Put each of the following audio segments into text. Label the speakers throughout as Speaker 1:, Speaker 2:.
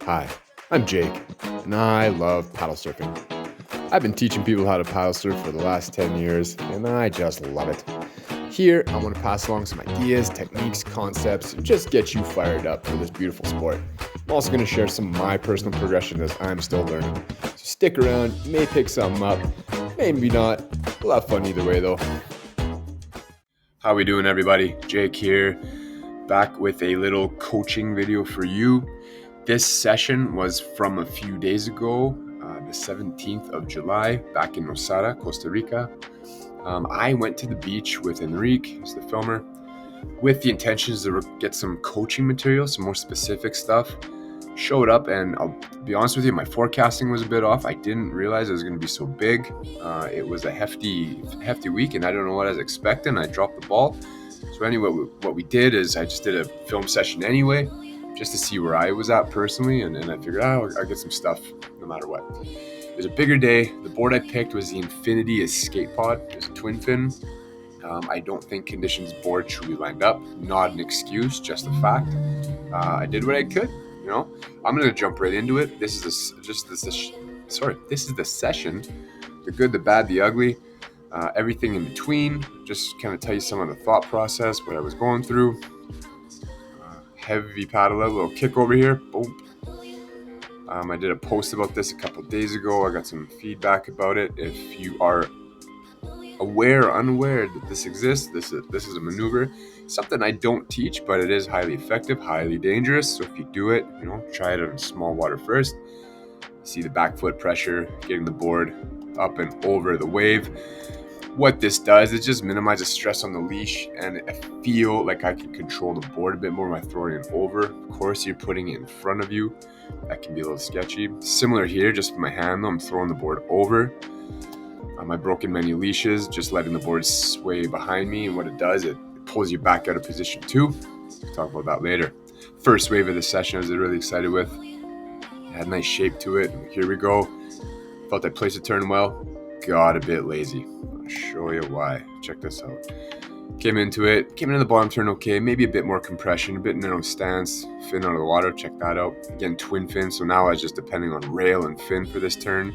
Speaker 1: Hi, I'm Jake, and I love paddle surfing. I've been teaching people how to paddle surf for the last 10 years, and I just love it. Here, I want to pass along some ideas, techniques, concepts, and just get you fired up for this beautiful sport. I'm also going to share some of my personal progression as I'm still learning. So stick around, you may pick something up, maybe not. We'll have fun either way, though. How we doing, everybody? Jake here, back with a little coaching video for you. This session was from a few days ago, the 17th of July, back in Nosara, Costa Rica. I went to the beach with Enrique, who's the filmer, with the intentions to get some coaching material, some more specific stuff. Showed up, and I'll be honest with you, my forecasting was a bit off. I didn't realize it was going to be so big. It was a hefty week, and I don't know what I was expecting. I dropped the ball. So anyway, what we did is I just did a film session anyway, just to see where I was at personally, and I figured, I'll get some stuff no matter what. It was a bigger day. The board I picked was the Infinity Escape Pod. It's a twin fin. I don't think conditions board truly lined up. Not an excuse, just a fact. I did what I could. I'm gonna jump right into it. This is the session. The good, the bad, the ugly, everything in between. Just kind of tell you some of the thought process, what I was going through. Heavy paddle out, a little kick over here. Boom. I did a post about this a couple days ago. I got some feedback about it. If you are aware or unaware that this exists, this is a maneuver. Something I don't teach, but it is highly effective, highly dangerous. So if you do it, try it on small water first. See the back foot pressure, getting the board up and over the wave. What this does is just minimizes stress on the leash, and I feel like I can control the board a bit more by throwing it over. Of course, you're putting it in front of you. That can be a little sketchy. Similar here, just with my hand though, I'm throwing the board over. I broke in many leashes, just letting the board sway behind me, and what it does, it pulls you back out of position 2. We'll talk about that later. First wave of the session I was really excited with. It had a nice shape to it. Here we go. Felt I placed the turn well. Got a bit lazy. I'll show you why. Check this out. Came into the bottom turn okay, maybe a bit more compression, a bit narrow stance, fin out of the water, check that out. Again, twin fin, so now I was just depending on rail and fin for this turn.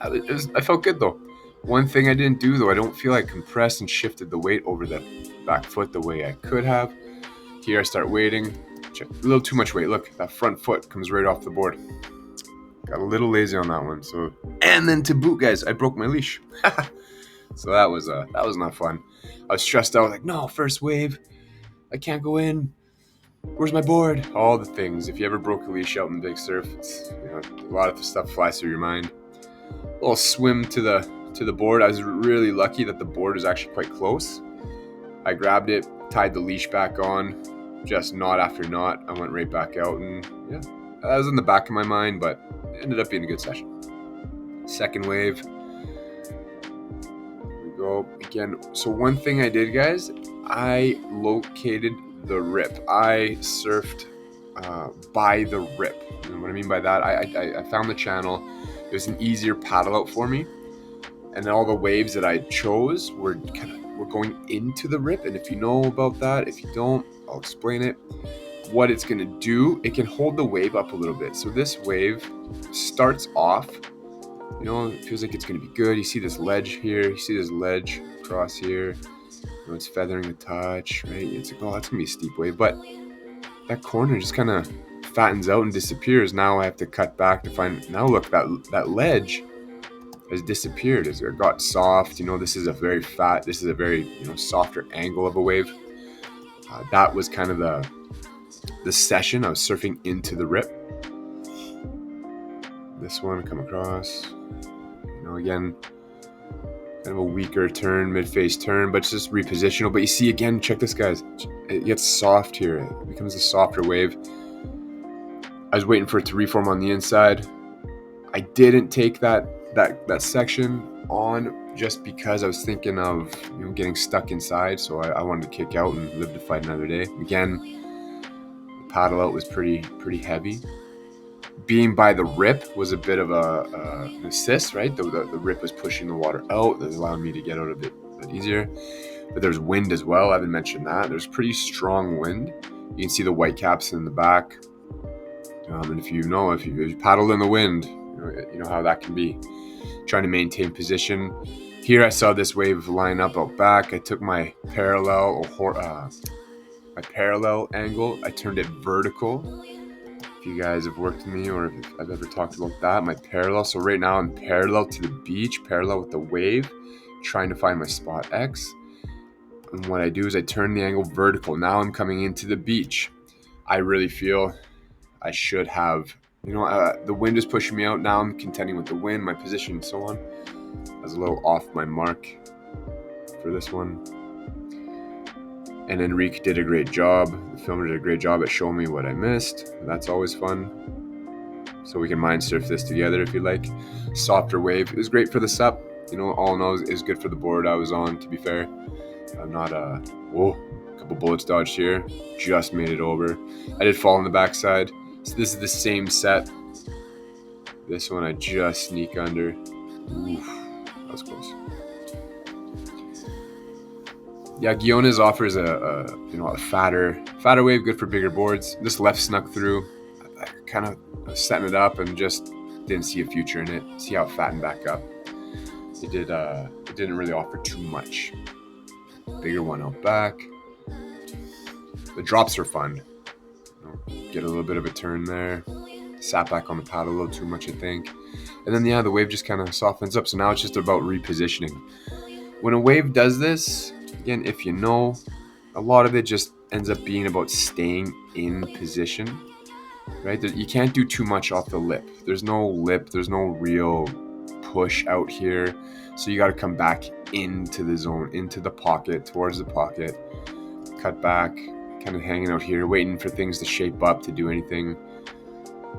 Speaker 1: I felt good though. One thing I didn't do though, I don't feel I compressed and shifted the weight over the back foot the way I could have. Here I start waiting, check, a little too much weight. Look, that front foot comes right off the board. Got a little lazy on that one. And then to boot, guys, I broke my leash. So that was not fun. I was stressed out, like, no, first wave, I can't go in. Where's my board? All the things. If you ever broke a leash out in big surf, it's, a lot of stuff flies through your mind. A little swim to the board. I was really lucky that the board is actually quite close. I grabbed it, tied the leash back on, just knot after knot. I went right back out, and yeah, that was in the back of my mind, but it ended up being a good session. Second wave. Here we go again. So one thing I did, guys, I located the rip. I surfed by the rip. And what I mean by that, I found the channel. It was an easier paddle out for me, and then all the waves that I chose were going into the rip. And if you know about that, if you don't, I'll explain it. What it's going to do, it can hold the wave up a little bit. So this wave starts off, it feels like it's going to be good. You see this ledge here, you see this ledge across here, it's feathering the touch, right? It's like, oh, that's going to be a steep wave, but that corner just kind of fattens out and disappears. Now I have to cut back to find, now look, that ledge has disappeared as it got soft. This is a very softer angle of a wave. That was kind of the session. I was surfing into the rip. This one come across, again, kind of a weaker turn, mid-face turn, but it's just repositional. But you see, again, check this, guys. It gets soft here. It becomes a softer wave. I was waiting for it to reform on the inside. I didn't take that section on just because I was thinking of getting stuck inside. So I wanted to kick out and live to fight another day. Again, the paddle out was pretty heavy. Being by the rip was a bit of an assist, right? The rip was pushing the water out. That allowed me to get out a bit easier. But there's wind as well. I haven't mentioned that. There's pretty strong wind. You can see the white caps in the back. And if you paddled in the wind, you know how that can be. Trying to maintain position. Here I saw this wave line up out back. I took my parallel angle. I turned it vertical. If you guys have worked with me or if I've ever talked about that, my parallel. So right now I'm parallel to the beach, parallel with the wave, trying to find my spot X. And what I do is I turn the angle vertical. Now I'm coming into the beach. I really feel I should have, the wind is pushing me out. Now I'm contending with the wind, my position, and so on. I was a little off my mark for this one. And Enrique did a great job. The filmer did a great job at showing me what I missed. That's always fun. So we can mind surf this together if you like. Softer wave. It was great for the SUP. All in all, is good for the board I was on, to be fair. I'm not a couple bullets dodged here. Just made it over. I did fall on the backside. So this is the same set. This one I just sneak under. Oof, that was close. Yeah, Guiones offers a fatter wave, good for bigger boards. This left snuck through. I kind of setting it up and just didn't see a future in it. See how it fattened back up. It didn't really offer too much. Bigger one out back. The drops are fun. Get a little bit of a turn there. Sat back on the paddle a little too much, I think. And then the wave just kind of softens up. So now it's just about repositioning. When a wave does this, again, if you know, a lot of it just ends up being about staying in position, right? You can't do too much off the lip. There's no lip. There's no real push out here. So you got to come back into the zone, into the pocket, towards the pocket, cut back, kind of hanging out here, waiting for things to shape up to do anything.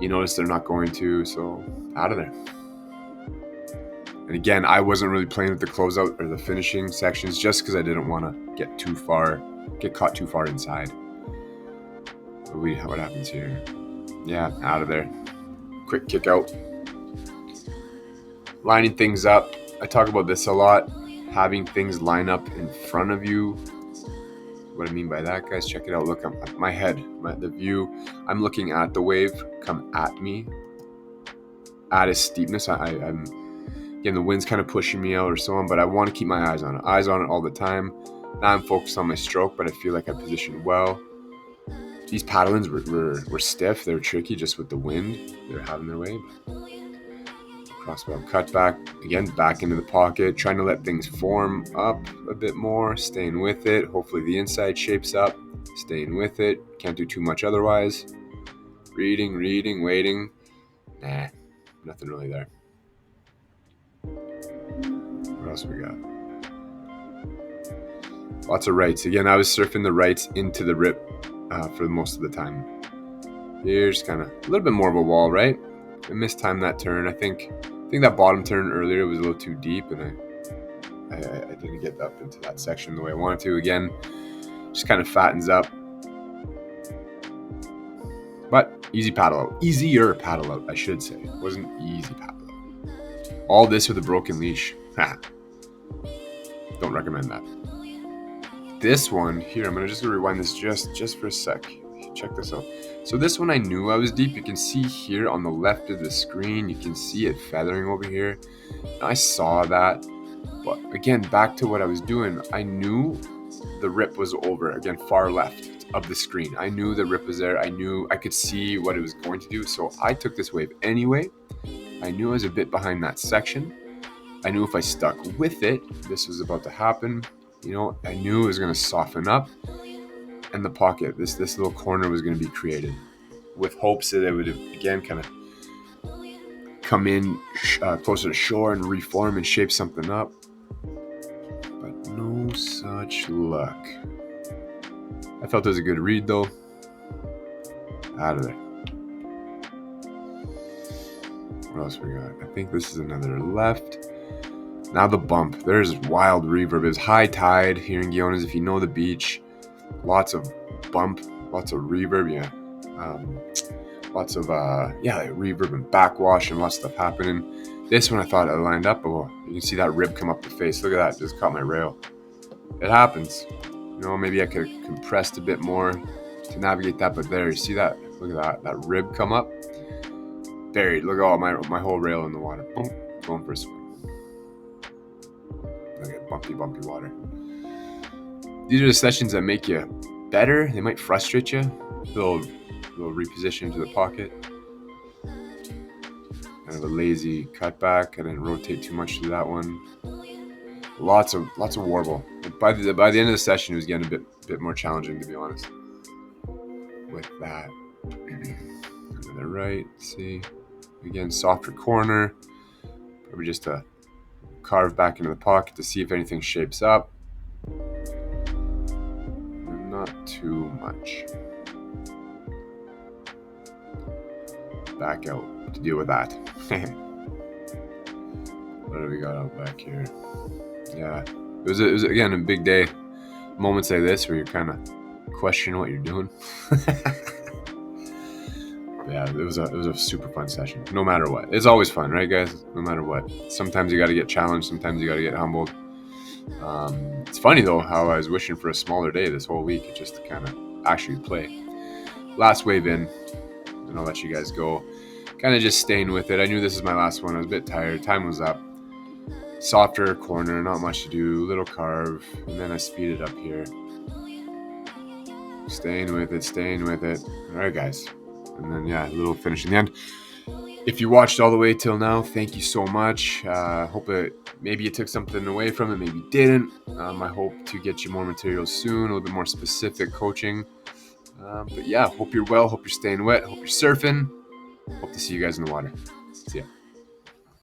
Speaker 1: You notice they're not going to, so out of there. And again, I wasn't really playing with the closeout or the finishing sections just because I didn't want to get caught too far inside. But what happens here? Yeah, out of there. Quick kick out. Lining things up. I talk about this a lot. Having things line up in front of you. What I mean by that, guys, check it out. Look, my head, the view. I'm looking at the wave come at me at its steepness. I'm again, the wind's kind of pushing me out or so on, but I want to keep my eyes on it all the time. Now I'm focused on my stroke, but I feel like I positioned well. These paddlings were stiff. They were tricky just with the wind. They're having their way. Crossbow cut back, again, back into the pocket, trying to let things form up a bit more, staying with it. Hopefully the inside shapes up, staying with it. Can't do too much otherwise. Reading, waiting. Nah, nothing really there. What else we got? Lots of rights. Again, I was surfing the rights into the rip for most of the time. Here's kind of a little bit more of a wall, right? I mistimed that turn. I think that bottom turn earlier was a little too deep, and I didn't get up into that section the way I wanted to. Again, just kind of fattens up. But easier paddle out, I should say. It wasn't easy paddle out. All this with a broken leash. Don't recommend that. This one here, I'm gonna just rewind this just for a sec. Check this out. So this one I knew I was deep. You can see here on the left of the screen, you can see it feathering over here. I saw that, but again, back to what I was doing. I knew the rip was over, again, far left of the screen. I knew the rip was there. I knew I could see what it was going to do. So I took this wave anyway. I knew I was a bit behind that section. I knew if I stuck with it, this was about to happen. I knew it was going to soften up. And the pocket, this little corner was going to be created with hopes that it would, again, kind of come in closer to shore and reform and shape something up. But no such luck. I felt it was a good read, though. Out of there. What else we got? I think this is another left. Now the bump. There's wild reverb. It was high tide here in Guiones. If you know the beach, lots of bump, lots of reverb, lots of reverb and backwash and lots of stuff happening. This one I thought I lined up, but you can see that rib come up the face. Look at that, just caught my rail. It happens. Maybe I could have compressed a bit more to navigate that, but there, you see that? Look at that rib come up. buried. Look at all my whole rail in the water. Boom, going for a swim. Look at bumpy water. These are the sessions that make you better. They might frustrate you. Little reposition into the pocket. Kind of a lazy cutback. I didn't rotate too much to that one. Lots of warble. By the end of the session, it was getting a bit more challenging, to be honest. With that, to the right. See, again, softer corner. Probably just a carve back into the pocket to see if anything shapes up. Not too much. Back out to deal with that. What do we got out back here? Yeah, it was again a big day. Moments like this where you're kind of questioning what you're doing. Yeah, it was a super fun session. No matter what, it's always fun, right, guys? No matter what. Sometimes you got to get challenged. Sometimes you got to get humbled. It's funny though how I was wishing for a smaller day this whole week, just to kind of actually play. Last wave in, and I'll let you guys go. Kind of just staying with it. I knew this is my last one. I was a bit tired. Time was up. Softer corner, not much to do. Little carve, and then I speed it up here. Staying with it. All right, guys. And then, yeah, a little finish in the end. If you watched all the way till now, thank you so much. Hope maybe you took something away from it, maybe didn't. I hope to get you more materials soon, a little bit more specific coaching. But yeah, hope you're well, hope you're staying wet, hope you're surfing. Hope to see you guys in the water. See ya.